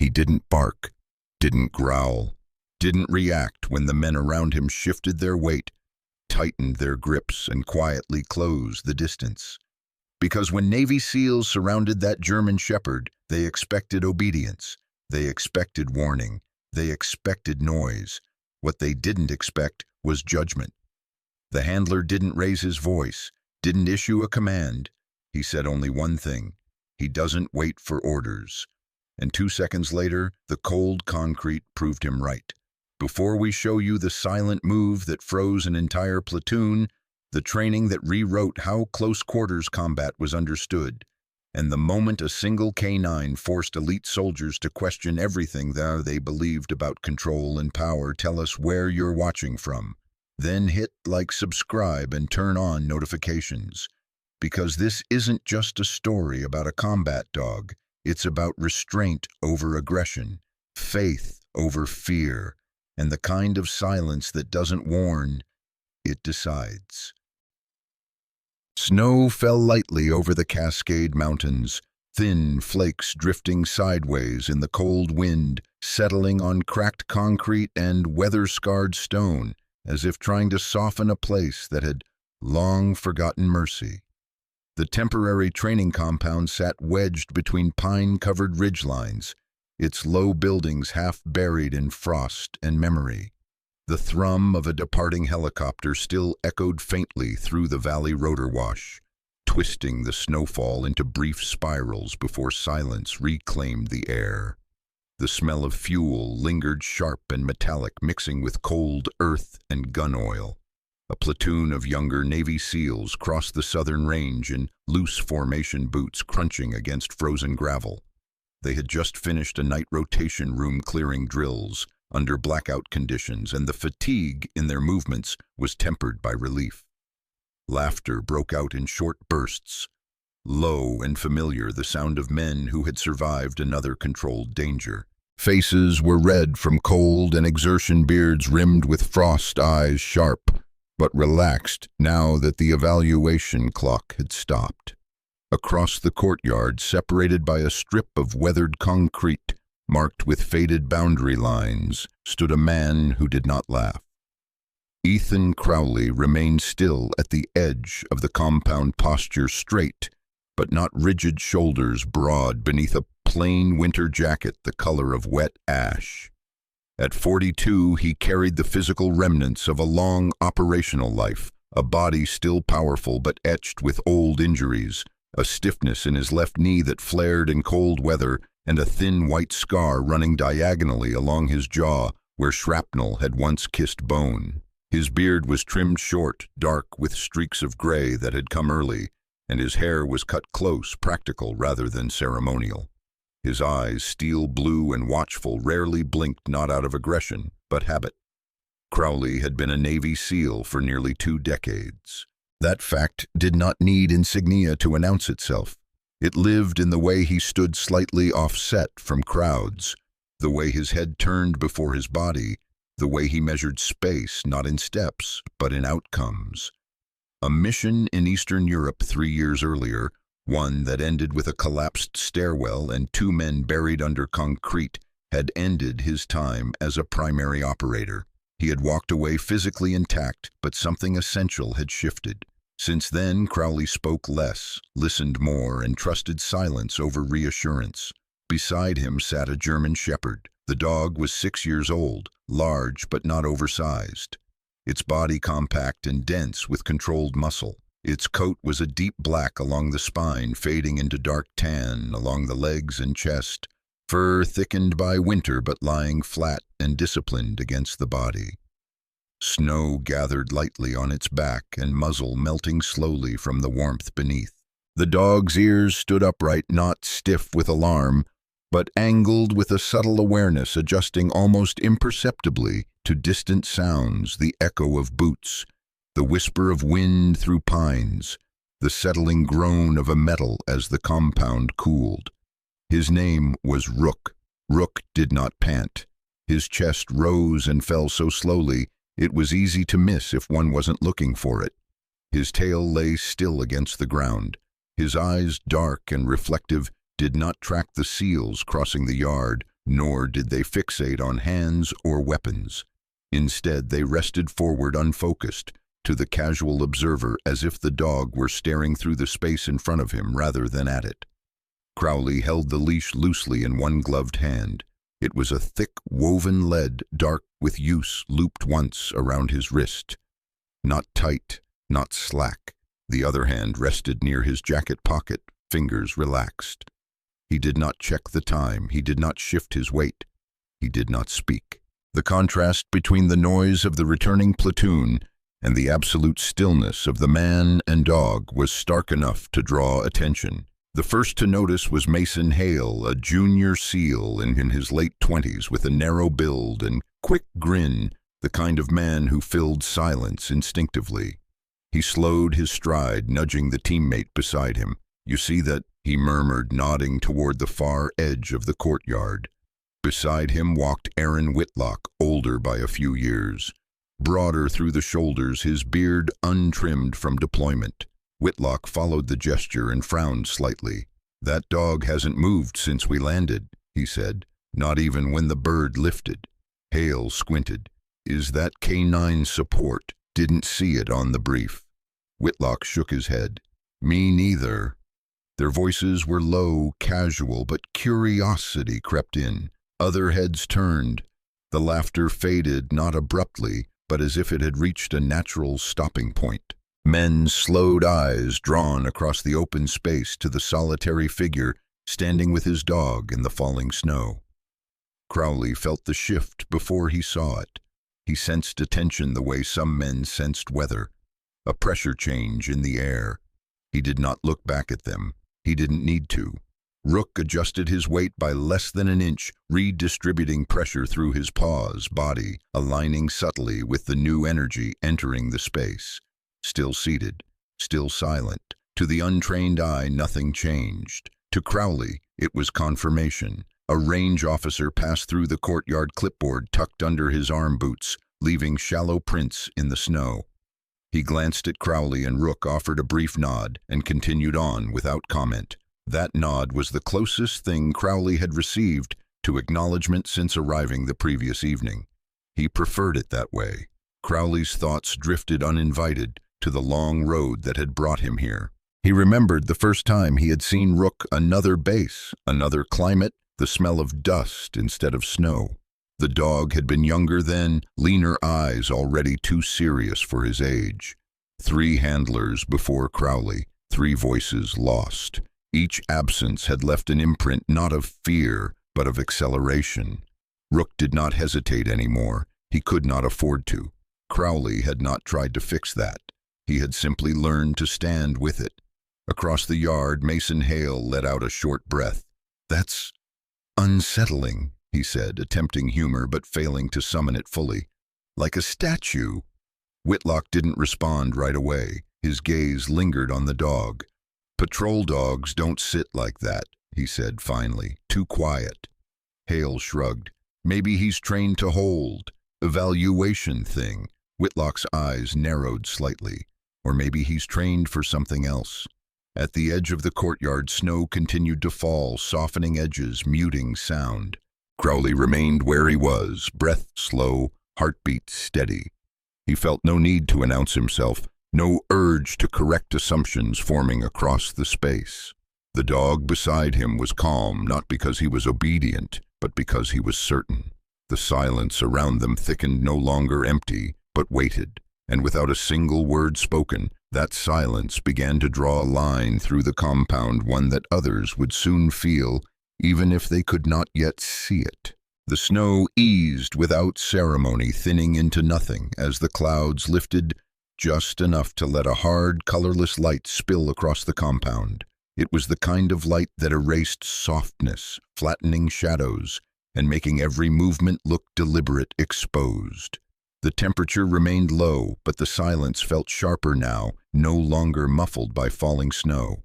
He didn't bark, didn't growl, didn't react when the men around him shifted their weight, tightened their grips, and quietly closed the distance. Because when Navy SEALs surrounded that German shepherd, they expected obedience, they expected warning, they expected noise. What they didn't expect was judgment. The handler didn't raise his voice, didn't issue a command. He said only one thing: he doesn't wait for orders. And 2 seconds later, the cold concrete proved him right. Before we show you the silent move that froze an entire platoon, the training that rewrote how close quarters combat was understood, and the moment a single K-9 forced elite soldiers to question everything they believed about control and power, tell us where you're watching from. Then hit like, subscribe, and turn on notifications. Because this isn't just a story about a combat dog. It's about restraint over aggression, faith over fear, and the kind of silence that doesn't warn, it decides. Snow fell lightly over the Cascade Mountains, thin flakes drifting sideways in the cold wind, settling on cracked concrete and weather-scarred stone, as if trying to soften a place that had long forgotten mercy. The temporary training compound sat wedged between pine-covered ridgelines, its low buildings half buried in frost and memory. The thrum of a departing helicopter still echoed faintly through the valley rotor wash, twisting the snowfall into brief spirals before silence reclaimed the air. The smell of fuel lingered sharp and metallic, mixing with cold earth and gun oil. A platoon of younger Navy SEALs crossed the southern range in loose formation boots crunching against frozen gravel. They had just finished a night rotation room clearing drills under blackout conditions, and the fatigue in their movements was tempered by relief. Laughter broke out in short bursts, low and familiar, the sound of men who had survived another controlled danger. Faces were red from cold and exertion, beards rimmed with frost, eyes sharp but relaxed now that the evaluation clock had stopped. Across the courtyard, separated by a strip of weathered concrete marked with faded boundary lines, stood a man who did not laugh. Ethan Crowley remained still at the edge of the compound, posture straight, but not rigid, shoulders broad beneath a plain winter jacket the color of wet ash. At 42, he carried the physical remnants of a long operational life, a body still powerful but etched with old injuries, a stiffness in his left knee that flared in cold weather, and a thin white scar running diagonally along his jaw where shrapnel had once kissed bone. His beard was trimmed short, dark with streaks of gray that had come early, and his hair was cut close, practical rather than ceremonial. His eyes, steel blue and watchful, rarely blinked, not out of aggression, but habit. Crowley had been a Navy SEAL for nearly 2 decades. That fact did not need insignia to announce itself. It lived in the way he stood slightly offset from crowds, the way his head turned before his body, the way he measured space, not in steps, but in outcomes. A mission in Eastern Europe 3 years earlier, one that ended with a collapsed stairwell and 2 men buried under concrete, had ended his time as a primary operator. He had walked away physically intact, but something essential had shifted. Since then, Crowley spoke less, listened more, and trusted silence over reassurance. Beside him sat a German shepherd. The dog was 6 years old, large but not oversized. Its body compact and dense with controlled muscle. Its coat was a deep black along the spine, fading into dark tan along the legs and chest, fur thickened by winter but lying flat and disciplined against the body. Snow gathered lightly on its back and muzzle melting slowly from the warmth beneath. The dog's ears stood upright, not stiff with alarm, but angled with a subtle awareness, adjusting almost imperceptibly to distant sounds, the echo of boots, the whisper of wind through pines, the settling groan of a metal as the compound cooled. His name was Rook. Rook did not pant. His chest rose and fell so slowly it was easy to miss if one wasn't looking for it. His tail lay still against the ground. His eyes, dark and reflective, did not track the SEALs crossing the yard, nor did they fixate on hands or weapons. Instead, they rested forward unfocused, to the casual observer as if the dog were staring through the space in front of him rather than at it. Crowley held the leash loosely in one gloved hand. It was a thick, woven lead, dark with use, looped once around his wrist. Not tight, not slack. The other hand rested near his jacket pocket, fingers relaxed. He did not check the time, he did not shift his weight. He did not speak. The contrast between the noise of the returning platoon and the absolute stillness of the man and dog was stark enough to draw attention. The first to notice was Mason Hale, a junior SEAL in his late 20s with a narrow build and quick grin, the kind of man who filled silence instinctively. He slowed his stride, nudging the teammate beside him. "You see that?" he murmured, nodding toward the far edge of the courtyard. Beside him walked Aaron Whitlock, older by a few years. Broader through the shoulders, his beard untrimmed from deployment. Whitlock followed the gesture and frowned slightly. "That dog hasn't moved since we landed," he said, "not even when the bird lifted." Hale squinted. "Is that canine support? Didn't see it on the brief." Whitlock shook his head. "Me neither." Their voices were low, casual, but curiosity crept in. Other heads turned. The laughter faded, not abruptly, but as if it had reached a natural stopping point. Men's slowed eyes drawn across the open space to the solitary figure standing with his dog in the falling snow. Crowley felt the shift before he saw it. He sensed a tension the way some men sensed weather, a pressure change in the air. He did not look back at them. He didn't need to. Rook adjusted his weight by less than an inch, redistributing pressure through his paws, body, aligning subtly with the new energy entering the space. Still seated, still silent. To the untrained eye, nothing changed. To Crowley, it was confirmation. A range officer passed through the courtyard, clipboard tucked under his arm boots, leaving shallow prints in the snow. He glanced at Crowley, and Rook offered a brief nod and continued on without comment. That nod was the closest thing Crowley had received to acknowledgement since arriving the previous evening. He preferred it that way. Crowley's thoughts drifted uninvited to the long road that had brought him here. He remembered the first time he had seen Rook, another base, another climate, the smell of dust instead of snow. The dog had been younger then, leaner eyes already too serious for his age. 3 handlers before Crowley, 3 voices lost. Each absence had left an imprint not of fear, but of acceleration. Rook did not hesitate anymore. He could not afford to. Crowley had not tried to fix that. He had simply learned to stand with it. Across the yard, Mason Hale let out a short breath. "That's unsettling," he said, attempting humor but failing to summon it fully. "Like a statue." Whitlock didn't respond right away. His gaze lingered on the dog. "Patrol dogs don't sit like that," he said finally. "Too quiet." Hale shrugged. "Maybe he's trained to hold. Evaluation thing." Whitlock's eyes narrowed slightly. "Or maybe he's trained for something else." At the edge of the courtyard, snow continued to fall, softening edges, muting sound. Crowley remained where he was, breath slow, heartbeat steady. He felt no need to announce himself, no urge to correct assumptions forming across the space. The dog beside him was calm, not because he was obedient, but because he was certain. The silence around them thickened, no longer empty, but weighted, and without a single word spoken, that silence began to draw a line through the compound, one that others would soon feel, even if they could not yet see it. The snow eased without ceremony, thinning into nothing as the clouds lifted, just enough to let a hard, colorless light spill across the compound. It was the kind of light that erased softness, flattening shadows, and making every movement look deliberate, exposed. The temperature remained low, but the silence felt sharper now, no longer muffled by falling snow.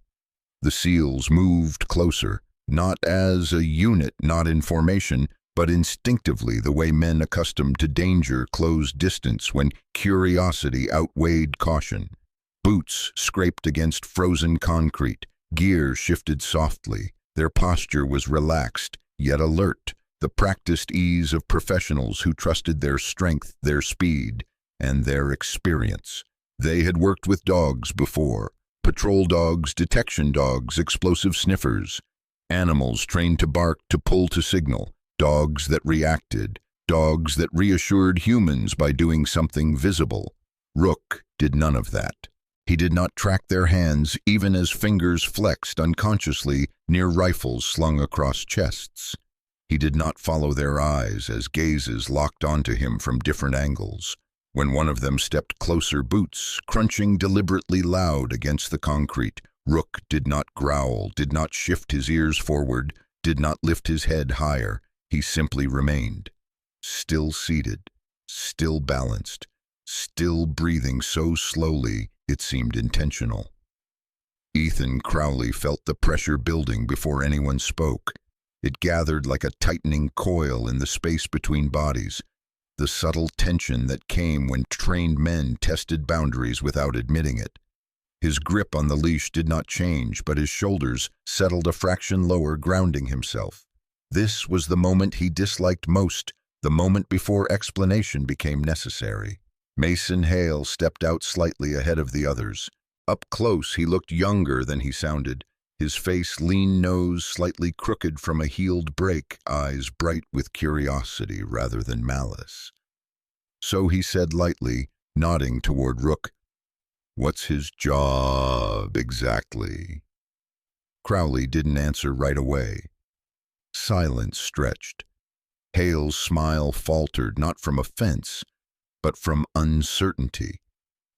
The SEALs moved closer, not as a unit, not in formation, but instinctively, the way men accustomed to danger closed distance when curiosity outweighed caution. Boots scraped against frozen concrete, gear shifted softly. Their posture was relaxed, yet alert, the practiced ease of professionals who trusted their strength, their speed, and their experience. They had worked with dogs before: patrol dogs, detection dogs, explosive sniffers, animals trained to bark, to pull, to signal, dogs that reacted, dogs that reassured humans by doing something visible. Rook did none of that. He did not track their hands even as fingers flexed unconsciously near rifles slung across chests. He did not follow their eyes as gazes locked onto him from different angles. When one of them stepped closer, boots crunching deliberately loud against the concrete, Rook did not growl, did not shift his ears forward, did not lift his head higher. He simply remained, still seated, still balanced, still breathing so slowly it seemed intentional. Ethan Crowley felt the pressure building before anyone spoke. It gathered like a tightening coil in the space between bodies, the subtle tension that came when trained men tested boundaries without admitting it. His grip on the leash did not change, but his shoulders settled a fraction lower, grounding himself. This was the moment he disliked most, the moment before explanation became necessary. Mason Hale stepped out slightly ahead of the others. Up close, he looked younger than he sounded, his face lean, nose slightly crooked from a healed break, eyes bright with curiosity rather than malice. So he said lightly, nodding toward Rook, "What's his job exactly?" Crowley didn't answer right away. Silence stretched. Hale's smile faltered, not from offense, but from uncertainty.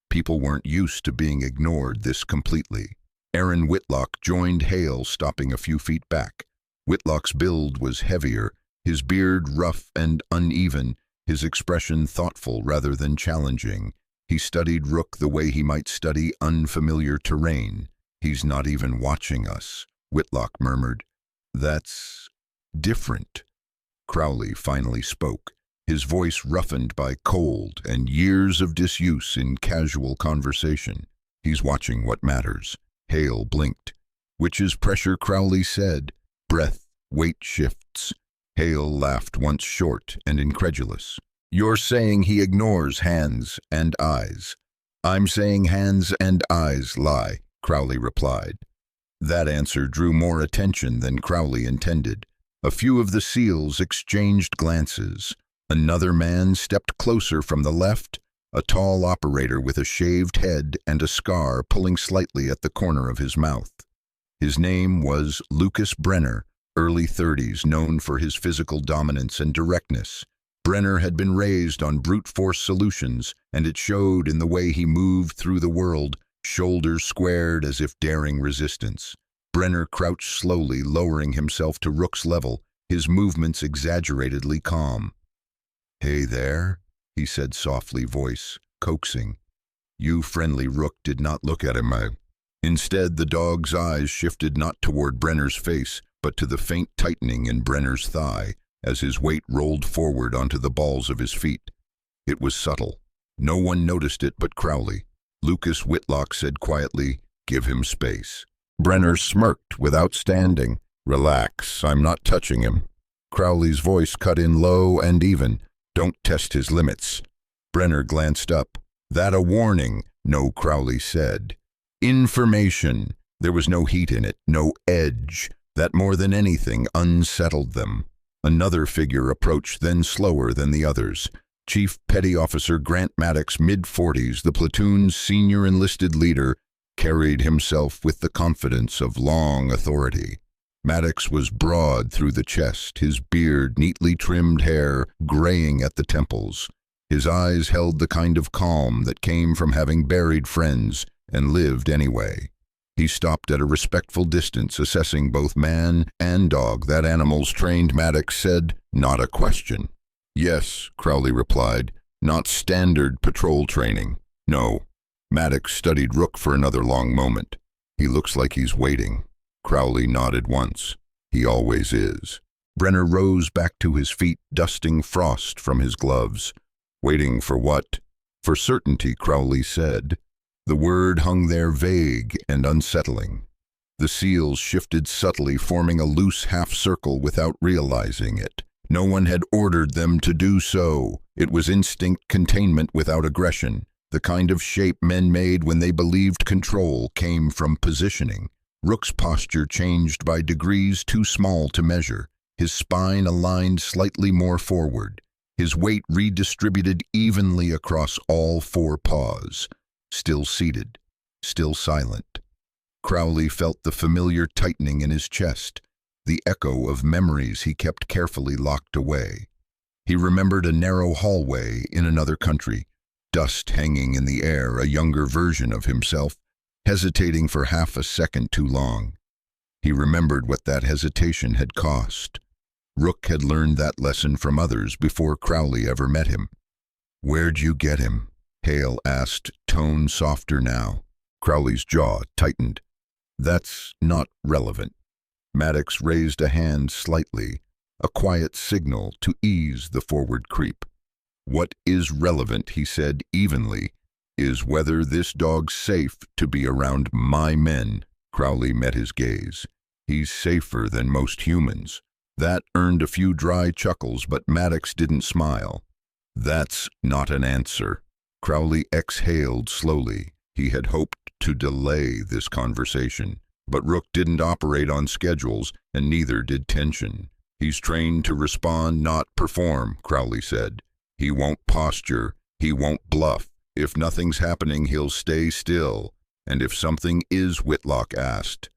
People weren't used to being ignored this completely. Aaron Whitlock joined Hale, stopping a few feet back. Whitlock's build was heavier, his beard rough and uneven, his expression thoughtful rather than challenging. He studied Rook the way he might study unfamiliar terrain. "He's not even watching us," Whitlock murmured. "That's different." Crowley finally spoke, his voice roughened by cold and years of disuse in casual conversation. "He's watching what matters." Hale blinked. "Which is pressure," Crowley said. "Breath, weight shifts." Hale laughed, once short and incredulous. "You're saying he ignores hands and eyes." "I'm saying hands and eyes lie," Crowley replied. That answer drew more attention than Crowley intended. A few of the SEALs exchanged glances. Another man stepped closer from the left, a tall operator with a shaved head and a scar pulling slightly at the corner of his mouth. His name was Lucas Brenner, early 30s, known for his physical dominance and directness. Brenner had been raised on brute force solutions, and it showed in the way he moved through the world, shoulders squared as if daring resistance. Brenner crouched slowly, lowering himself to Rook's level, his movements exaggeratedly calm. "Hey there," he said softly, voice coaxing. "You friendly." Rook did not look at him. Instead, the dog's eyes shifted not toward Brenner's face, but to the faint tightening in Brenner's thigh as his weight rolled forward onto the balls of his feet. It was subtle. No one noticed it but Crowley. Lucas Whitlock said quietly, "Give him space." Brenner smirked without standing. "Relax, I'm not touching him." Crowley's voice cut in low and even. "Don't test his limits." Brenner glanced up. "That a warning?" "No," Crowley said. "Information." There was no heat in it, no edge. That more than anything unsettled them. Another figure approached, then slower than the others. Chief Petty Officer Grant Maddox, mid-40s, the platoon's senior enlisted leader, carried himself with the confidence of long authority. Maddox was broad through the chest, his beard, neatly trimmed hair, graying at the temples. His eyes held the kind of calm that came from having buried friends and lived anyway. He stopped at a respectful distance, assessing both man and dog. "That animal's trained," Maddox said. "Not a question." "Yes," Crowley replied. "Not standard patrol training." "No." Maddox studied Rook for another long moment. "He looks like he's waiting." Crowley nodded once. "He always is." Brenner rose back to his feet, dusting frost from his gloves. "Waiting for what?" "For certainty," Crowley said. The word hung there vague and unsettling. The SEALs shifted subtly, forming a loose half-circle without realizing it. No one had ordered them to do so. It was instinct containment without aggression, the kind of shape men made when they believed control came from positioning. Rook's posture changed by degrees too small to measure, his spine aligned slightly more forward, his weight redistributed evenly across all four paws. Still seated, still silent. Crowley felt the familiar tightening in his chest, the echo of memories he kept carefully locked away. He remembered a narrow hallway in another country, dust hanging in the air, a younger version of himself, hesitating for half a second too long. He remembered what that hesitation had cost. Rook had learned that lesson from others before Crowley ever met him. "Where'd you get him?" Hale asked, tone softer now. Crowley's jaw tightened. "That's not relevant." Maddox raised a hand slightly, a quiet signal to ease the forward creep. "What is relevant," he said evenly, "is whether this dog's safe to be around my men." Crowley met his gaze. "He's safer than most humans." That earned a few dry chuckles, but Maddox didn't smile. "That's not an answer." Crowley exhaled slowly. He had hoped to delay this conversation, but Rook didn't operate on schedules, and neither did tension. "He's trained to respond, not perform," Crowley said. "He won't posture, he won't bluff. If nothing's happening, he'll stay still. And if something is," Whitlock asked,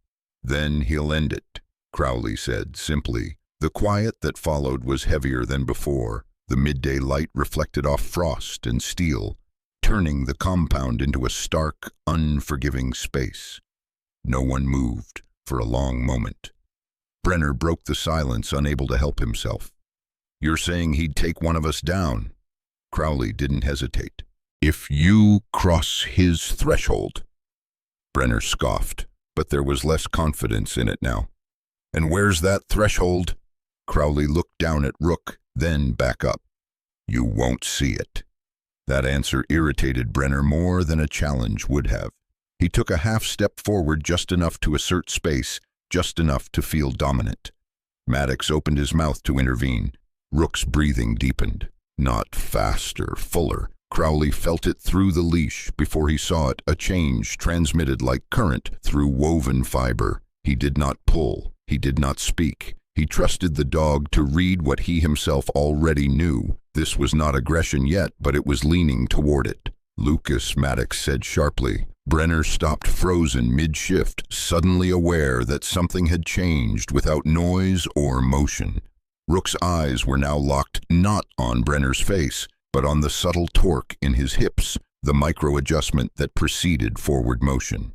"then he'll end it," Crowley said simply. The quiet that followed was heavier than before. The midday light reflected off frost and steel, turning the compound into a stark, unforgiving space. No one moved for a long moment. Brenner broke the silence, unable to help himself. "You're saying he'd take one of us down?" Crowley didn't hesitate. "If you cross his threshold." Brenner scoffed, but there was less confidence in it now. "And where's that threshold?" Crowley looked down at Rook, then back up. "You won't see it." That answer irritated Brenner more than a challenge would have. He took a half step forward, just enough to assert space, just enough to feel dominant. Maddox opened his mouth to intervene. Rook's breathing deepened. Not faster, fuller. Crowley felt it through the leash before he saw it, a change transmitted like current through woven fiber. He did not pull. He did not speak. He trusted the dog to read what he himself already knew. This was not aggression yet, but it was leaning toward it. "Lucas," Maddox said sharply. Brenner stopped frozen mid-shift, suddenly aware that something had changed without noise or motion. Rook's eyes were now locked not on Brenner's face, but on the subtle torque in his hips, the micro-adjustment that preceded forward motion.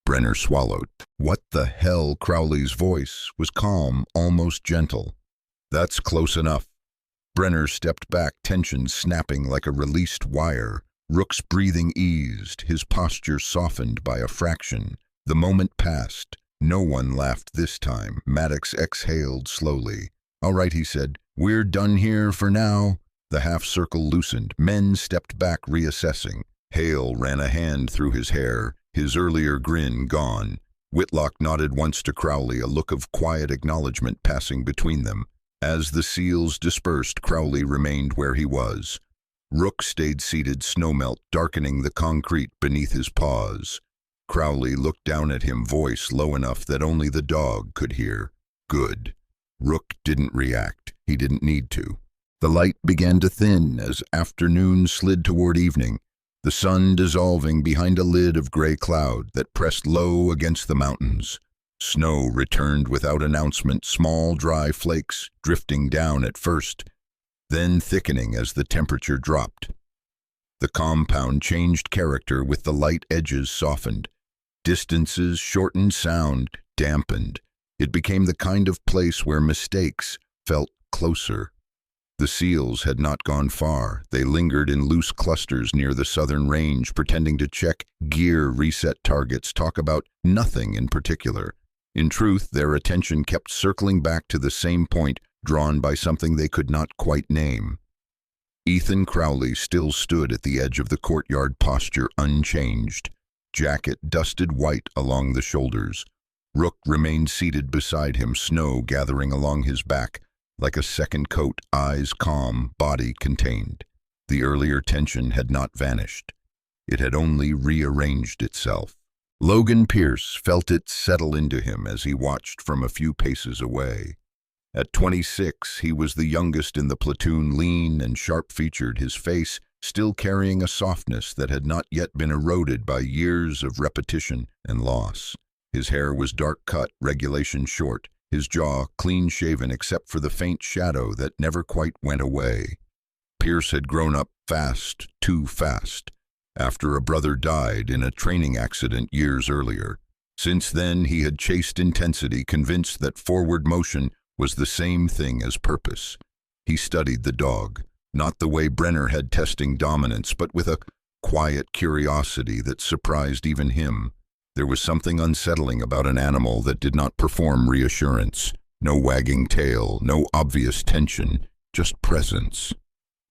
Brenner swallowed. "What the hell?" Crowley's voice was calm, almost gentle. "That's close enough." Brenner stepped back, tension snapping like a released wire. Rook's breathing eased, his posture softened by a fraction. The moment passed. No one laughed this time. Maddox exhaled slowly. "All right," he said. "We're done here for now." The half-circle loosened. Men stepped back, reassessing. Hale ran a hand through his hair, his earlier grin gone. Whitlock nodded once to Crowley, a look of quiet acknowledgement passing between them. As the seals dispersed, Crowley remained where he was. Rook stayed seated, snowmelt darkening the concrete beneath his paws. Crowley looked down at him, voice low enough that only the dog could hear. "Good." Rook didn't react. He didn't need to. The light began to thin as afternoon slid toward evening, the sun dissolving behind a lid of gray cloud that pressed low against the mountains. Snow returned without announcement, small dry flakes drifting down at first, then thickening as the temperature dropped. The compound changed character with the light edges softened. Distances shortened, sound dampened. It became the kind of place where mistakes felt closer. The seals had not gone far. They lingered in loose clusters near the southern range, pretending to check gear, reset targets, talk about nothing in particular. In truth, their attention kept circling back to the same point, drawn by something they could not quite name. Ethan Crowley still stood at the edge of the courtyard, posture unchanged, jacket dusted white along the shoulders. Rook remained seated beside him, snow gathering along his back, like a second coat, eyes calm, body contained. The earlier tension had not vanished. It had only rearranged itself. Logan Pierce felt it settle into him as he watched from a few paces away. At 26, he was the youngest in the platoon, lean and sharp-featured, his face still carrying a softness that had not yet been eroded by years of repetition and loss. His hair was dark-cut, regulation short, his jaw clean-shaven except for the faint shadow that never quite went away. Pierce had grown up fast, too fast, after a brother died in a training accident years earlier. Since then, he had chased intensity, convinced that forward motion was the same thing as purpose. He studied the dog, not the way Brenner had, testing dominance, but with a quiet curiosity that surprised even him. There was something unsettling about an animal that did not perform reassurance. No wagging tail, no obvious tension, just presence.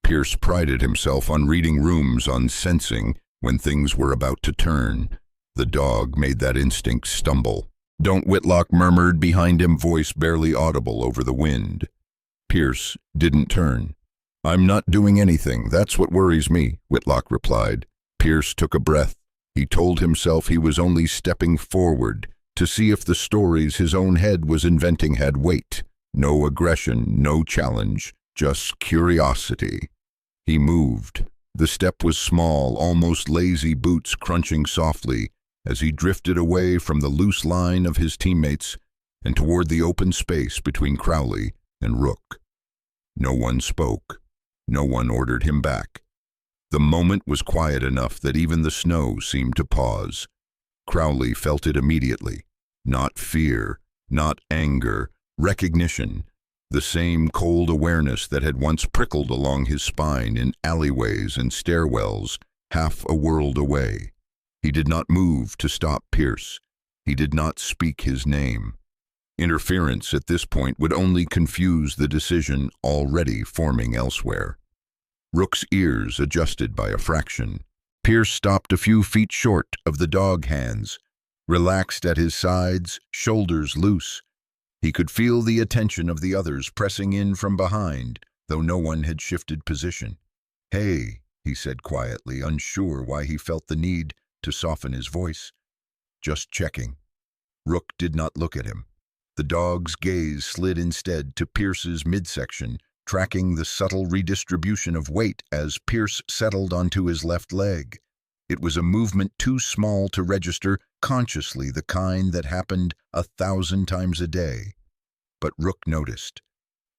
Pierce prided himself on reading rooms, on sensing when things were about to turn. The dog made that instinct stumble. "Don't," Whitlock murmured behind him, voice barely audible over the wind. Pierce didn't turn. "I'm not doing anything, that's what worries me," Whitlock replied. Pierce took a breath. He told himself he was only stepping forward to see if the stories his own head was inventing had weight. No aggression, no challenge, just curiosity. He moved. The step was small, almost lazy, boots crunching softly as he drifted away from the loose line of his teammates and toward the open space between Crowley and Rook. No one spoke. No one ordered him back. The moment was quiet enough that even the snow seemed to pause. Crowley felt it immediately. Not fear, not anger, recognition. The same cold awareness that had once prickled along his spine in alleyways and stairwells, half a world away. He did not move to stop Pierce. He did not speak his name. Interference at this point would only confuse the decision already forming elsewhere. Rook's ears adjusted by a fraction. Pierce stopped a few feet short of the dog hands, relaxed at his sides, shoulders loose. He could feel the attention of the others pressing in from behind, though no one had shifted position. "Hey," he said quietly, unsure why he felt the need to soften his voice. "Just checking." Rook did not look at him. The dog's gaze slid instead to Pierce's midsection, tracking the subtle redistribution of weight as Pierce settled onto his left leg. It was a movement too small to register consciously, the kind that happened 1,000 times a day. But Rook noticed.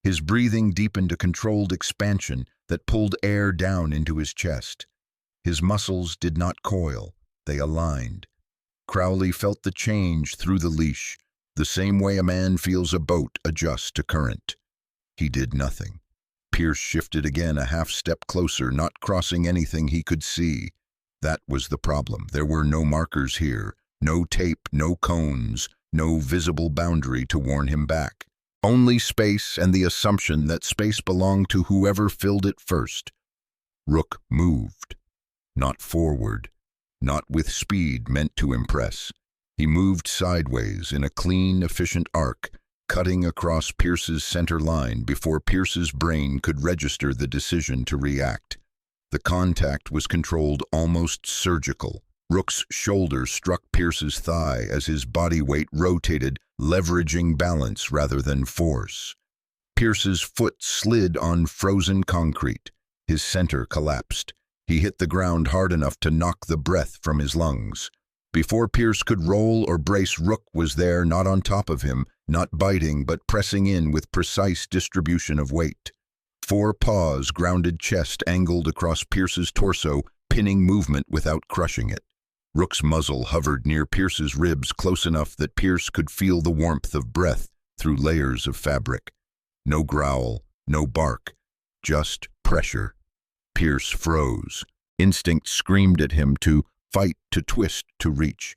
His breathing deepened, a controlled expansion that pulled air down into his chest. His muscles did not coil, they aligned. Crowley felt the change through the leash, the same way a man feels a boat adjust to current. He did nothing. Pierce shifted again, a half step closer, not crossing anything he could see. That was the problem. There were no markers here, no tape, no cones, no visible boundary to warn him back. Only space and the assumption that space belonged to whoever filled it first. Rook moved. Not forward, not with speed meant to impress. He moved sideways in a clean, efficient arc, cutting across Pierce's center line before Pierce's brain could register the decision to react. The contact was controlled, almost surgical. Rook's shoulder struck Pierce's thigh as his body weight rotated, leveraging balance rather than force. Pierce's foot slid on frozen concrete. His center collapsed. He hit the ground hard enough to knock the breath from his lungs. Before Pierce could roll or brace, Rook was there, not on top of him, not biting, but pressing in with precise distribution of weight. 4 paws grounded, chest angled across Pierce's torso, pinning movement without crushing it. Rook's muzzle hovered near Pierce's ribs, close enough that Pierce could feel the warmth of breath through layers of fabric. No growl, no bark, just pressure. Pierce froze. Instinct screamed at him to fight, to twist, to reach.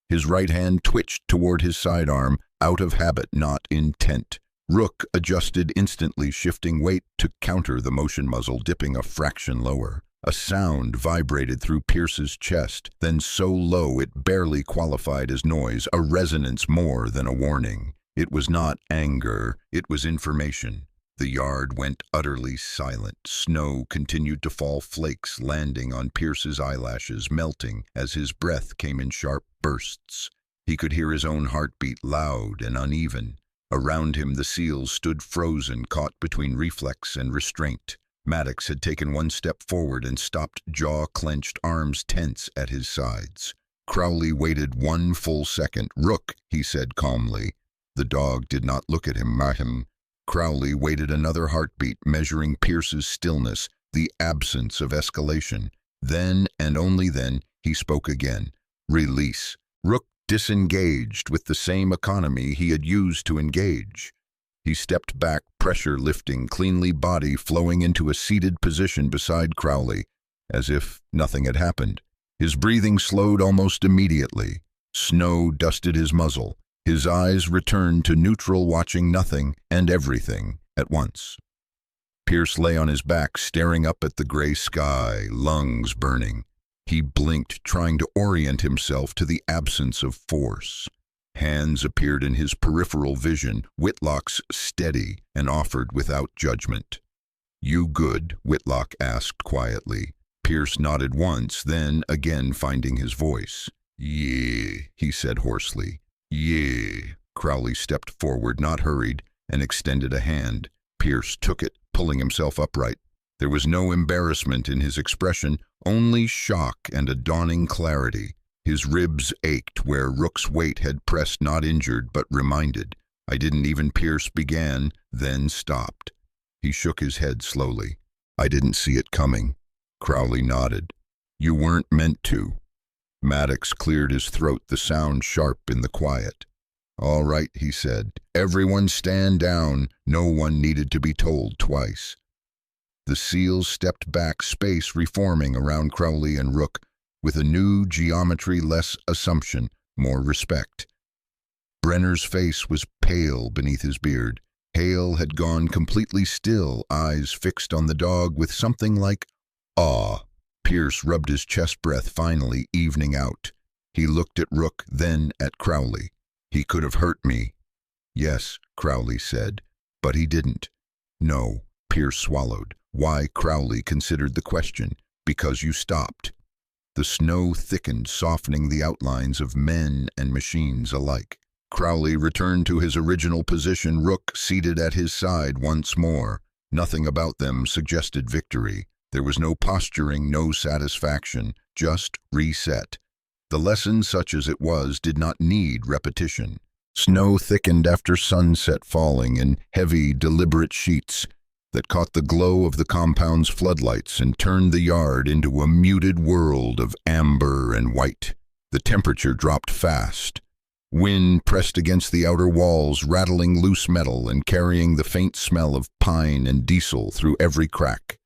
His right hand twitched toward his sidearm, out of habit, not intent. Rook adjusted instantly, shifting weight to counter the motion, muzzle dipping a fraction lower. A sound vibrated through Pierce's chest, then so low it barely qualified as noise, a resonance more than a warning. It was not anger, it was information. The yard went utterly silent. Snow continued to fall, flakes landing on Pierce's eyelashes, melting as his breath came in sharp bursts. He could hear his own heartbeat, loud and uneven. Around him the seals stood frozen, caught between reflex and restraint. Maddox had taken one step forward and stopped, jaw clenched, arms tense at his sides. Crowley waited one full second. "Rook," he said calmly. The dog did not look at him. Crowley waited another heartbeat, measuring Pierce's stillness, the absence of escalation. Then, and only then, he spoke again. "Release." Rook disengaged with the same economy he had used to engage. He stepped back, pressure lifting, cleanly, body flowing into a seated position beside Crowley, as if nothing had happened. His breathing slowed almost immediately. Snow dusted his muzzle. His eyes returned to neutral, watching nothing and everything at once. Pierce lay on his back, staring up at the gray sky, lungs burning. He blinked, trying to orient himself to the absence of force. Hands appeared in his peripheral vision, Whitlock's steady, and offered without judgment. "You good?" Whitlock asked quietly. Pierce nodded once, then again finding his voice. "Yeah," he said hoarsely. "Yeah." Crowley stepped forward, not hurried, and extended a hand. Pierce took it, pulling himself upright. There was no embarrassment in his expression, only shock and a dawning clarity. His ribs ached where Rook's weight had pressed, not injured, but reminded. "I didn't even." Pierce began, then stopped. He shook his head slowly. "I didn't see it coming." Crowley nodded. "You weren't meant to." Maddox cleared his throat, the sound sharp in the quiet. "All right," he said. "Everyone stand down." No one needed to be told twice. The seals stepped back, space reforming around Crowley and Rook, with a new geometry, less assumption, more respect. Brenner's face was pale beneath his beard. Hale had gone completely still, eyes fixed on the dog with something like awe. Pierce rubbed his chest, breath finally evening out. He looked at Rook, then at Crowley. "He could have hurt me." "Yes," Crowley said, "but he didn't." "No," Pierce swallowed. "Why?" Crowley considered the question. "Because you stopped." The snow thickened, softening the outlines of men and machines alike. Crowley returned to his original position, Rook seated at his side once more. Nothing about them suggested victory. There was no posturing, no satisfaction, just reset. The lesson, such as it was, did not need repetition. Snow thickened after sunset, falling in heavy, deliberate sheets that caught the glow of the compound's floodlights and turned the yard into a muted world of amber and white. The temperature dropped fast. Wind pressed against the outer walls, rattling loose metal and carrying the faint smell of pine and diesel through every crack.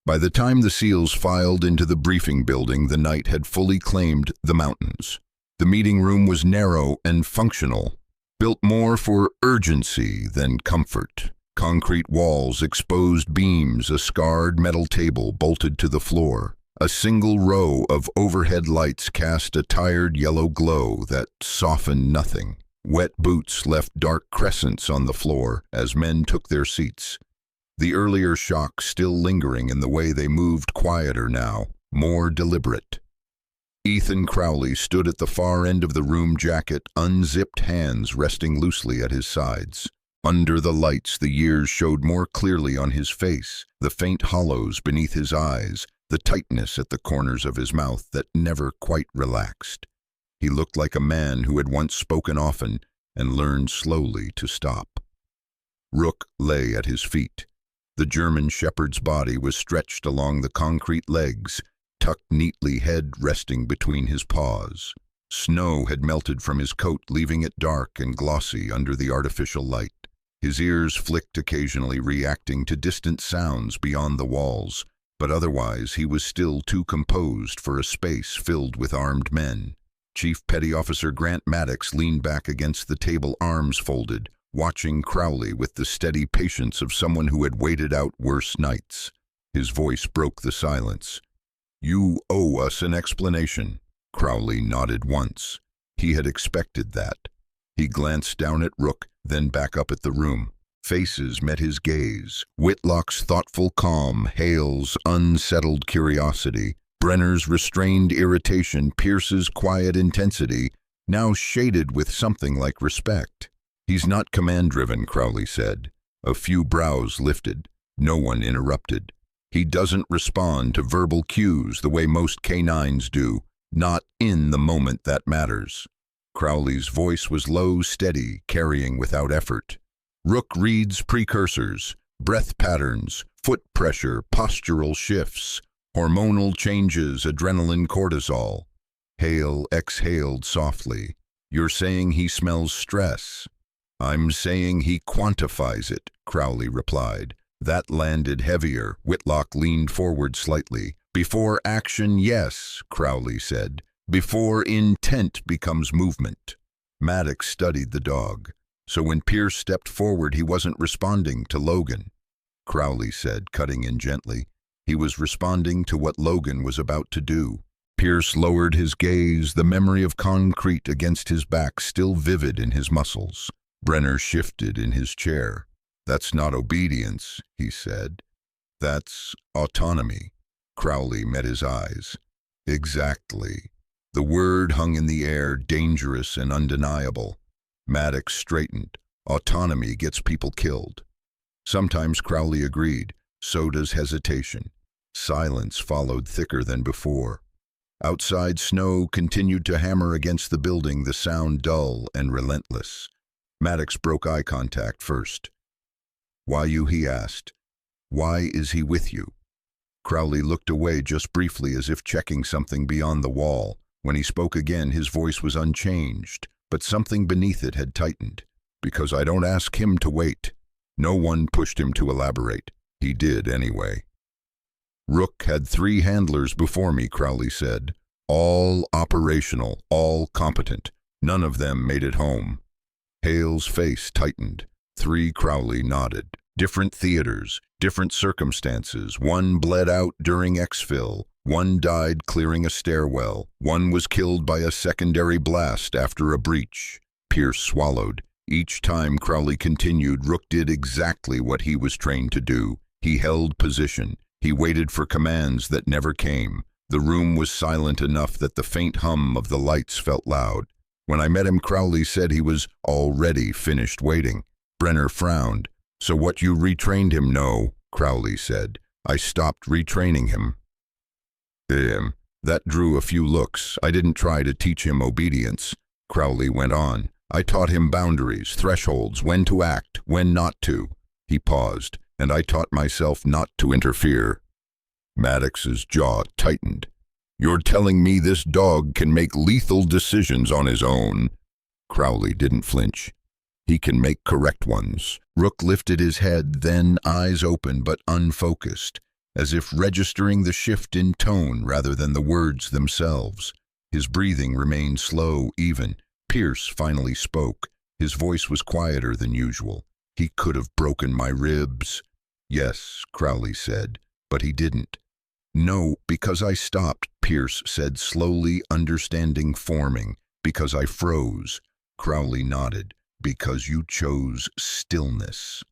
By the time the SEALs filed into the briefing building, the night had fully claimed the mountains. The meeting room was narrow and functional, built more for urgency than comfort. Concrete walls, exposed beams, a scarred metal table bolted to the floor. A single row of overhead lights cast a tired yellow glow that softened nothing. Wet boots left dark crescents on the floor as men took their seats. The earlier shock still lingering in the way they moved, quieter now, more deliberate. Ethan Crowley stood at the far end of the room, jacket, unzipped, hands resting loosely at his sides. Under the lights, the years showed more clearly on his face, the faint hollows beneath his eyes, the tightness at the corners of his mouth that never quite relaxed. He looked like a man who had once spoken often and learned slowly to stop. Rook lay at his feet. The German shepherd's body was stretched along the concrete legs, tucked neatly, head resting between his paws. Snow had melted from his coat, leaving it dark and glossy under the artificial light. His ears flicked occasionally, reacting to distant sounds beyond the walls, but otherwise he was still too composed for a space filled with armed men. Chief Petty Officer Grant Maddox leaned back against the table, arms folded, watching Crowley with the steady patience of someone who had waited out worse nights. His voice broke the silence. "You owe us an explanation." Crowley nodded once. He had expected that. He glanced down at Rook, then back up at the room. Faces met his gaze. Whitlock's thoughtful calm, Hale's unsettled curiosity, Brenner's restrained irritation, Pierce's quiet intensity, now shaded with something like respect. "He's not command-driven," Crowley said. A few brows lifted. No one interrupted. "He doesn't respond to verbal cues the way most canines do, not in the moment that matters." Crowley's voice was low, steady, carrying without effort. "Rook reads precursors, breath patterns, foot pressure, postural shifts, hormonal changes, adrenaline, cortisol." Hale exhaled softly. "You're saying he smells stress?" "I'm saying he quantifies it," Crowley replied. That landed heavier. Whitlock leaned forward slightly. "Before action, yes," Crowley said. "Before intent becomes movement." Maddox studied the dog. So when Pierce stepped forward, he wasn't responding to Logan. Crowley said, cutting in gently. He was responding to what Logan was about to do. Pierce lowered his gaze, the memory of concrete against his back still vivid in his muscles. Brenner shifted in his chair. "That's not obedience," he said. "That's autonomy." Crowley met his eyes. "Exactly." The word hung in the air, dangerous and undeniable. Maddox straightened. "Autonomy gets people killed." Sometimes Crowley agreed. So does hesitation. Silence followed, thicker than before. Outside, snow continued to hammer against the building, the sound dull and relentless. Maddox broke eye contact first. "Why you?" he asked. "Why is he with you?" Crowley looked away just briefly, as if checking something beyond the wall. When he spoke again, his voice was unchanged, but something beneath it had tightened. "Because I don't ask him to wait." No one pushed him to elaborate. He did anyway. "Rook had 3 handlers before me," Crowley said. "All operational, all competent. None of them made it home." Hale's face tightened. 3, Crowley nodded. "Different theaters, different circumstances. One bled out during exfil. One died clearing a stairwell. One was killed by a secondary blast after a breach." Pierce swallowed. Each time, Crowley continued, Rook did exactly what he was trained to do. He held position. He waited for commands that never came. The room was silent enough that the faint hum of the lights felt loud. When I met him, Crowley said he was already finished waiting. Brenner frowned. "So what, you retrained him?" "No," Crowley said. "I stopped retraining him." That drew a few looks. "I didn't try to teach him obedience," Crowley went on. "I taught him boundaries, thresholds, when to act, when not to." He paused. "And I taught myself not to interfere." Maddox's jaw tightened. "You're telling me this dog can make lethal decisions on his own?" Crowley didn't flinch. "He can make correct ones." Rook lifted his head, then eyes open but unfocused, as if registering the shift in tone rather than the words themselves. His breathing remained slow, even. Pierce finally spoke. His voice was quieter than usual. "He could have broken my ribs." "Yes," Crowley said, "but he didn't." "No, because I stopped," Pierce said slowly, understanding forming. "Because I froze." Crowley nodded. "Because you chose stillness."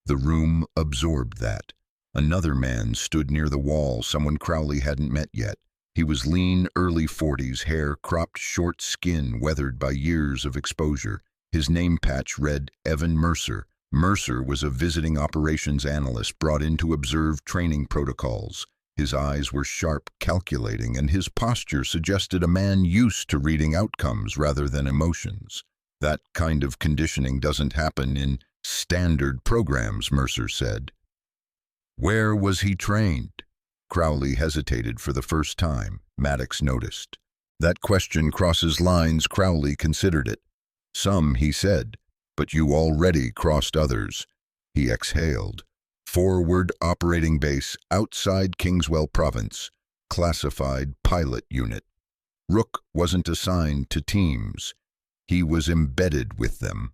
The room absorbed that. Another man stood near the wall, someone Crowley hadn't met yet. He was lean, early 40s, hair cropped, short skin weathered by years of exposure. His name patch read Evan Mercer. Mercer was a visiting operations analyst brought in to observe training protocols. His eyes were sharp, calculating, and his posture suggested a man used to reading outcomes rather than emotions. "That kind of conditioning doesn't happen in standard programs," Mercer said. "Where was he trained?" Crowley hesitated for the first time. Maddox noticed. "That question crosses lines." Crowley considered it. "Some," he said, "but you already crossed others." He exhaled. "Forward operating base outside Kingswell Province. Classified pilot unit." Rook wasn't assigned to teams. He was embedded with them.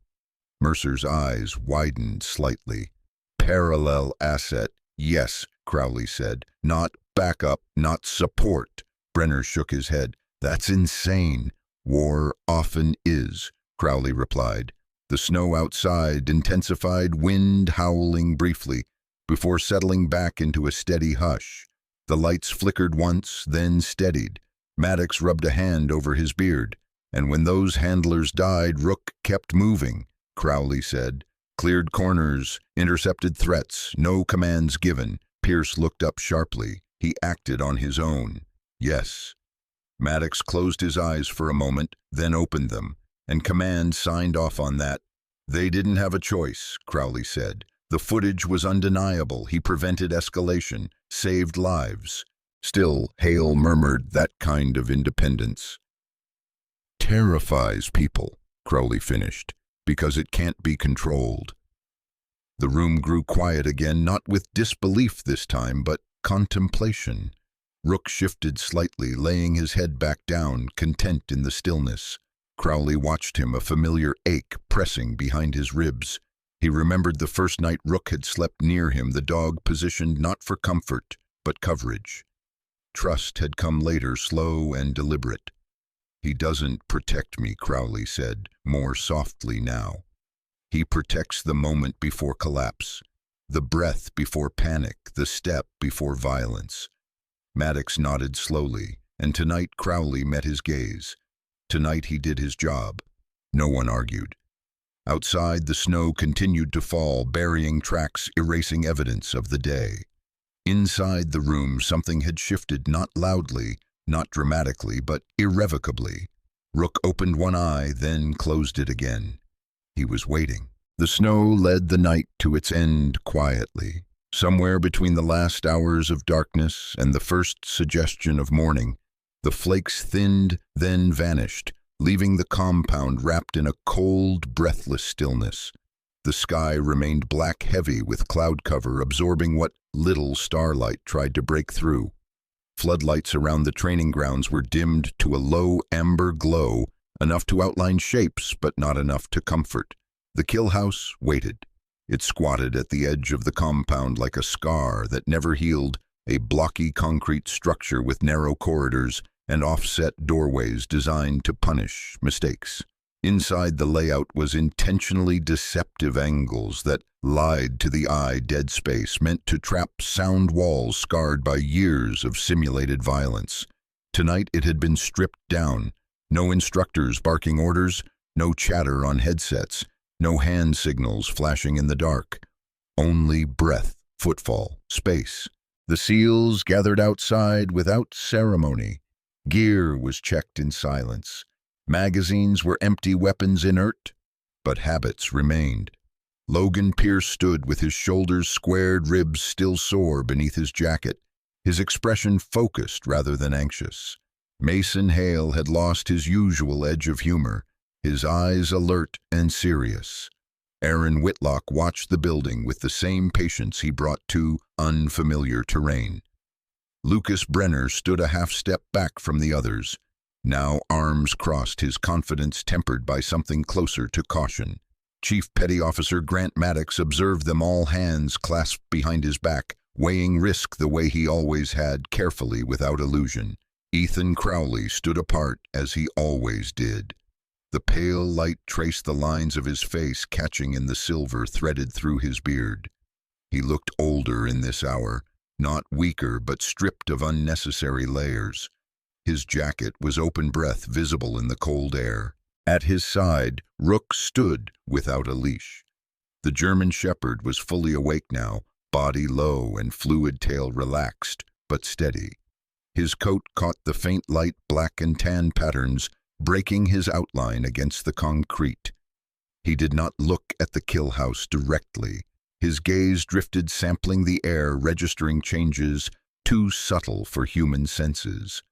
Mercer's eyes widened slightly. "Parallel asset. Yes," Crowley said. "Not backup, not support." Brenner shook his head. "That's insane." "War often is," Crowley replied. The snow outside intensified, wind howling briefly, before settling back into a steady hush. The lights flickered once, then steadied. Maddox rubbed a hand over his beard. "And when those handlers died, Rook kept moving," Crowley said. "Cleared corners, intercepted threats, no commands given." Pierce looked up sharply. He acted on his own. "Yes." Maddox closed his eyes for a moment, then opened them, and command signed off on that. "They didn't have a choice," Crowley said. "The footage was undeniable. He prevented escalation, saved lives." Still, Hale murmured, "That kind of independence terrifies people," Crowley finished, "because it can't be controlled." The room grew quiet again, not with disbelief this time, but contemplation. Rook shifted slightly, laying his head back down, content in the stillness. Crowley watched him, a familiar ache pressing behind his ribs. He remembered the first night Rook had slept near him, the dog positioned not for comfort, but coverage. Trust had come later, slow and deliberate. "He doesn't protect me," Crowley said, more softly now. "He protects the moment before collapse, the breath before panic, the step before violence." Maddox nodded slowly, and tonight Crowley met his gaze. Tonight he did his job. No one argued. Outside, the snow continued to fall, burying tracks, erasing evidence of the day. Inside the room, something had shifted, not loudly, not dramatically, but irrevocably. Rook opened one eye, then closed it again. He was waiting. The snow led the night to its end quietly. Somewhere between the last hours of darkness and the first suggestion of morning, the flakes thinned, then vanished, leaving the compound wrapped in a cold, breathless stillness. The sky remained black, heavy with cloud cover, absorbing what little starlight tried to break through. Floodlights around the training grounds were dimmed to a low amber glow, enough to outline shapes, but not enough to comfort. The kill house waited. It squatted at the edge of the compound like a scar that never healed, a blocky concrete structure with narrow corridors and offset doorways designed to punish mistakes. Inside, the layout was intentionally deceptive angles that lied to the eye, dead space, meant to trap sound walls scarred by years of simulated violence. Tonight it had been stripped down. No instructors barking orders, no chatter on headsets, no hand signals flashing in the dark. Only breath, footfall, space. The SEALs gathered outside without ceremony. Gear was checked in silence. Magazines were empty, weapons inert, but habits remained. Logan Pierce stood with his shoulders squared, ribs still sore beneath his jacket, his expression focused rather than anxious. Mason Hale had lost his usual edge of humor, his eyes alert and serious. Aaron Whitlock watched the building with the same patience he brought to unfamiliar terrain. Lucas Brenner stood a half-step back from the others, now arms crossed, his confidence tempered by something closer to caution. Chief Petty Officer Grant Maddox observed them, all hands clasped behind his back, weighing risk the way he always had, carefully without illusion. Ethan Crowley stood apart as he always did. The pale light traced the lines of his face, catching in the silver threaded through his beard. He looked older in this hour, not weaker but stripped of unnecessary layers. His jacket was open breath visible in the cold air. At his side, Rook stood without a leash. The German shepherd was fully awake now, body low and fluid tail relaxed, but steady. His coat caught the faint light, black and tan patterns, breaking his outline against the concrete. He did not look at the kill house directly. His gaze drifted, sampling the air, registering changes too subtle for human senses.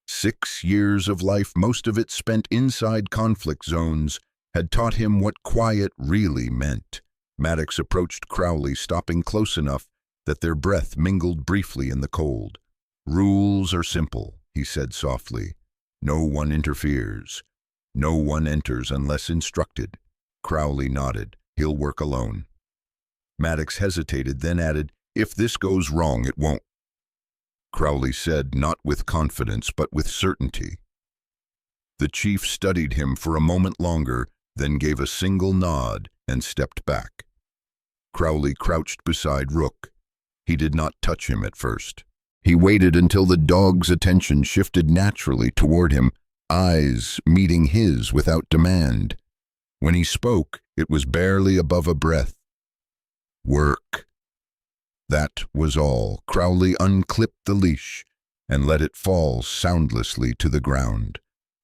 6 years of life, most of it spent inside conflict zones, had taught him what quiet really meant. Maddox approached Crowley, stopping close enough that their breath mingled briefly in the cold. "Rules are simple," he said softly. "No one interferes. No one enters unless instructed." Crowley nodded. "He'll work alone." Maddox hesitated, then added, "If this goes wrong, it won't." Crowley said, not with confidence, but with certainty. The chief studied him for a moment longer, then gave a single nod and stepped back. Crowley crouched beside Rook. He did not touch him at first. He waited until the dog's attention shifted naturally toward him, eyes meeting his without demand. When he spoke, it was barely above a breath. "Work." That was all. Crowley unclipped the leash and let it fall soundlessly to the ground.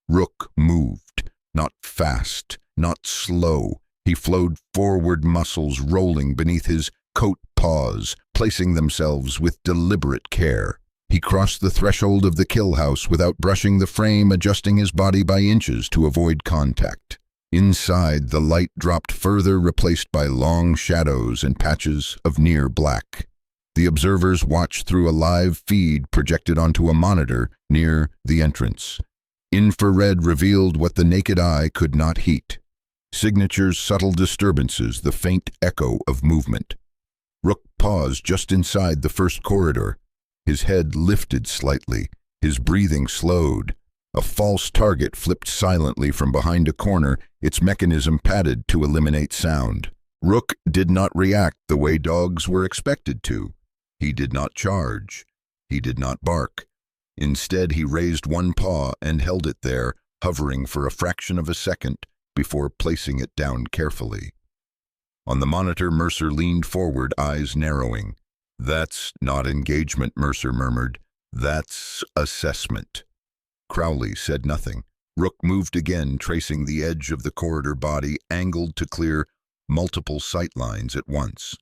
Rook moved, not fast, not slow. He flowed forward, muscles rolling beneath his coat paws, placing themselves with deliberate care. He crossed the threshold of the kill house without brushing the frame, adjusting his body by inches to avoid contact. Inside, the light dropped further, replaced by long shadows and patches of near black. The observers watched through a live feed projected onto a monitor near the entrance. Infrared revealed what the naked eye could not heat. Signatures, subtle disturbances, the faint echo of movement. Rook paused just inside the first corridor. His head lifted slightly, his breathing slowed. A false target flipped silently from behind a corner, its mechanism padded to eliminate sound. Rook did not react the way dogs were expected to. He did not charge. He did not bark. Instead, he raised one paw and held it there, hovering for a fraction of a second before placing it down carefully. On the monitor, Mercer leaned forward, eyes narrowing. "That's not engagement," Mercer murmured. "That's assessment." Crowley said nothing. Rook moved again, tracing the edge of the corridor body, angled to clear multiple sight lines at once.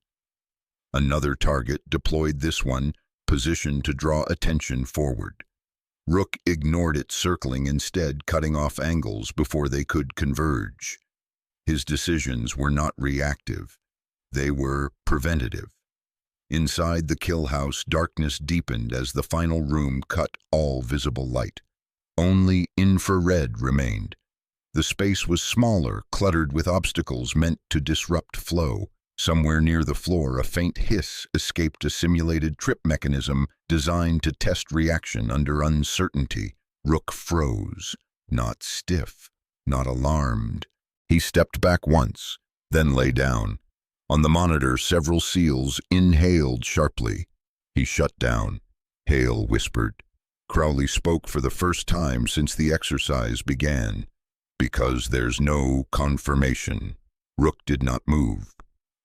Another target, deployed this one, positioned to draw attention forward. Rook ignored it, circling instead, cutting off angles before they could converge. His decisions were not reactive. They were preventative. Inside the kill house, darkness deepened as the final room cut all visible light. Only infrared remained. The space was smaller, cluttered with obstacles meant to disrupt flow. Somewhere near the floor, a faint hiss escaped a simulated trip mechanism designed to test reaction under uncertainty. Rook froze, not stiff, not alarmed. He stepped back once, then lay down. On the monitor, several seals inhaled sharply. He shut down. Hale whispered. Crowley spoke for the first time since the exercise began. "Because there's no confirmation." Rook did not move.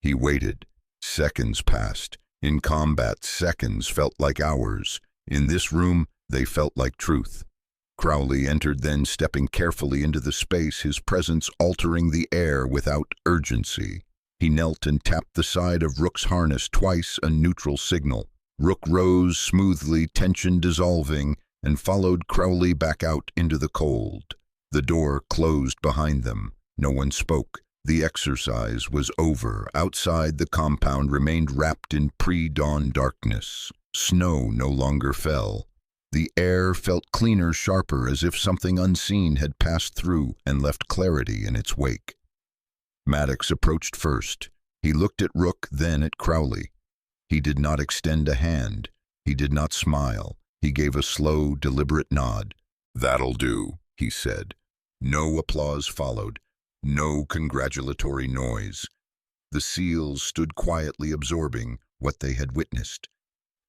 He waited. Seconds passed. In combat, seconds felt like hours. In this room, they felt like truth. Crowley entered, then stepping carefully into the space, his presence altering the air without urgency. He knelt and tapped the side of Rook's harness twice, a neutral signal. Rook rose smoothly, tension dissolving, and followed Crowley back out into the cold. The door closed behind them. No one spoke. The exercise was over. Outside, the compound remained wrapped in pre-dawn darkness. Snow no longer fell. The air felt cleaner, sharper, as if something unseen had passed through and left clarity in its wake. Maddox approached first. He looked at Rook, then at Crowley. He did not extend a hand. He did not smile. He gave a slow, deliberate nod. "That'll do," he said. No applause followed. No congratulatory noise. The SEALs stood quietly absorbing what they had witnessed.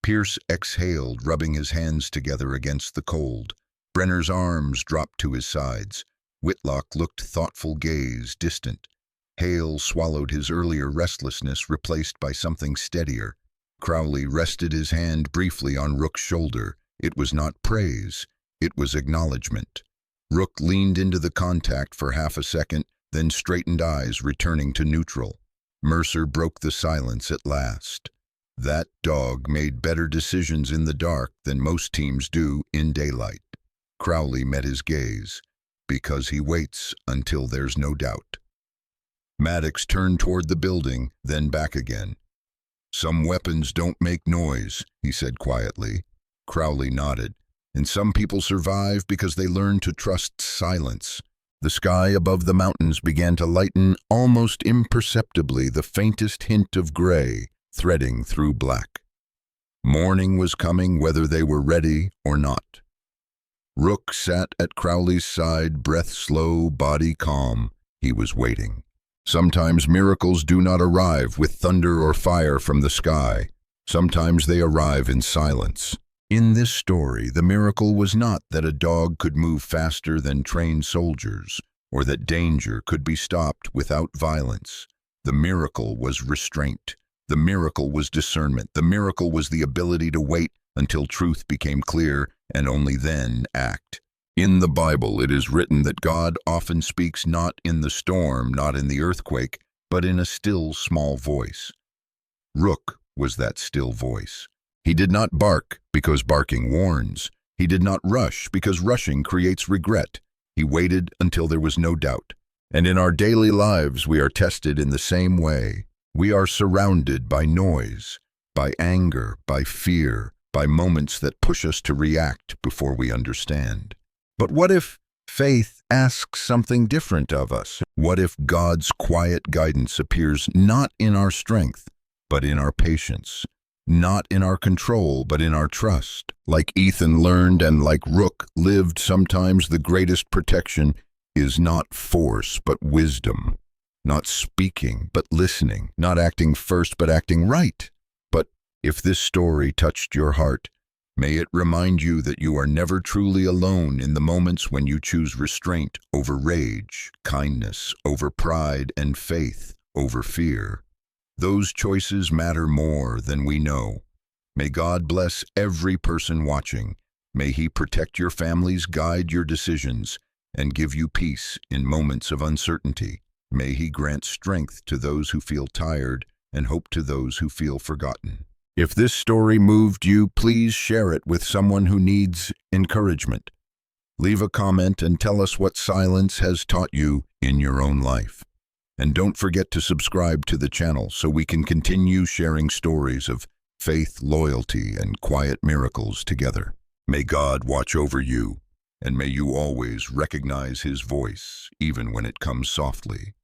Pierce exhaled, rubbing his hands together against the cold. Brenner's arms dropped to his sides. Whitlock looked thoughtful, gaze distant. Hale swallowed his earlier restlessness, replaced by something steadier. Crowley rested his hand briefly on Rook's shoulder. It was not praise, it was acknowledgement. Rook leaned into the contact for half a second, then straightened, eyes returning to neutral. Mercer broke the silence at last. "That dog made better decisions in the dark than most teams do in daylight." Crowley met his gaze. "Because he waits until there's no doubt." Maddox turned toward the building, then back again. "Some weapons don't make noise," he said quietly. Crowley nodded. "And some people survive because they learn to trust silence." The sky above the mountains began to lighten almost imperceptibly, the faintest hint of gray threading through black. Morning was coming, whether they were ready or not. Rook sat at Crowley's side, breath slow, body calm. He was waiting. Sometimes miracles do not arrive with thunder or fire from the sky. Sometimes they arrive in silence. In this story, the miracle was not that a dog could move faster than trained soldiers, or that danger could be stopped without violence. The miracle was restraint. The miracle was discernment. The miracle was the ability to wait until truth became clear and only then act. In the Bible, it is written that God often speaks not in the storm, not in the earthquake, but in a still small voice. Rook was that still voice. He did not bark because barking warns. He did not rush because rushing creates regret. He waited until there was no doubt. And in our daily lives, we are tested in the same way. We are surrounded by noise, by anger, by fear, by moments that push us to react before we understand. But what if faith asks something different of us? What if God's quiet guidance appears not in our strength, but in our patience? Not in our control, but in our trust. Like Ethan learned and like Rook lived, sometimes the greatest protection is not force, but wisdom. Not speaking, but listening. Not acting first, but acting right. But if this story touched your heart, may it remind you that you are never truly alone in the moments when you choose restraint over rage, kindness over pride, and faith over fear. Those choices matter more than we know. May God bless every person watching. May He protect your families, guide your decisions, and give you peace in moments of uncertainty. May He grant strength to those who feel tired and hope to those who feel forgotten. If this story moved you, please share it with someone who needs encouragement. Leave a comment and tell us what silence has taught you in your own life. And don't forget to subscribe to the channel so we can continue sharing stories of faith, loyalty, and quiet miracles together. May God watch over you, and may you always recognize His voice, even when it comes softly.